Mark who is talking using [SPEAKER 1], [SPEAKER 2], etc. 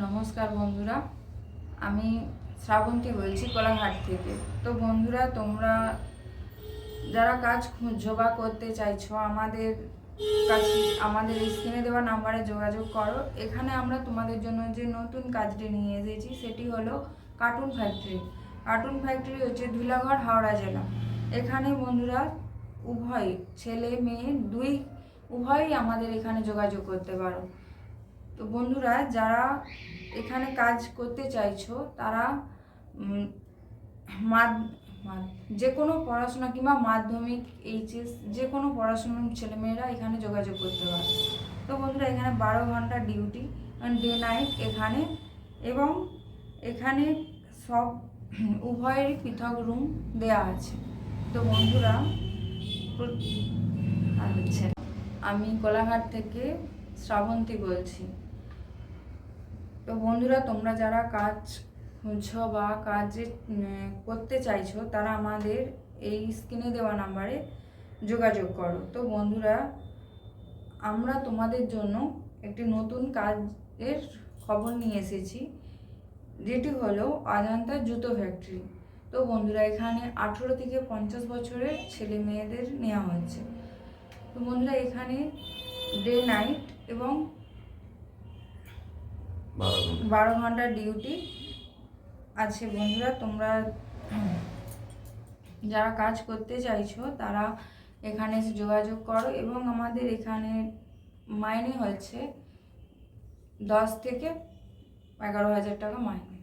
[SPEAKER 1] নমস্কার বন্ধুরা, আমি শ্রাবন্তী বলছি কোলাঘাট থেকে। তো বন্ধুরা, তোমরা যারা কাজ খুঁজছো বা করতে চাইছো আমাদের কাছে আমাদের স্ক্রিনে দেওয়া নাম্বারে যোগাযোগ করো। এখানে আমরা তোমাদের জন্য যে নতুন কাজটি নিয়ে এসেছি সেটি হলো কার্টুন ফ্যাক্টরি। কার্টুন ফ্যাক্টরি হচ্ছে ধুলাগড়, হাওড়া জেলা। এখানে বন্ধুরা উভয় ছেলে মেয়ে উভয়ই আমাদের এখানে যোগাযোগ করতে পারো। তো বন্ধুরা, যারা এখানে কাজ করতে চাইছো তারা যে কোনো পড়াশোনা কিংবা মাধ্যমিক, এইচএস যে কোনো পড়াশোনার ছেলেমেয়েরা এখানে যোগাযোগ করতে পারে। তো বন্ধুরা, এখানে 12 ঘন্টা ডিউটি, ডে নাইট এখানে, এবং এখানে সব উভয়েরই পৃথক রুম দেয়া আছে। তো বন্ধুরা, আমি কোলাঘাট থেকে শ্রাবন্তী বলছি। তো বন্ধুরা, তোমরা যারা কাজ খুঁজছো বা কাজে করতে চাইছো তারা আমাদের এই স্ক্রিনে দেওয়া নাম্বারে যোগাযোগ করো। তো বন্ধুরা, আমরা তোমাদের জন্য একটি নতুন কাজের খবর নিয়ে এসেছি, যেটি হলো অজন্তা জুতো ফ্যাক্টরি। তো বন্ধুরা, এখানে 18 থেকে 50 বছরের ছেলে মেয়েদের নেওয়া হচ্ছে। তো বন্ধুরা, এখানে ডে নাইট এবং 12 ঘন্টা ডিউটি আছে। বন্ধুরা, তোমরা যারা কাজ করতে চাইছো তারা এখানে যোগাযোগ করো, এবং আমাদের এখানে মাইনে হচ্ছে 10 থেকে 11,000 টাকা মাইনে।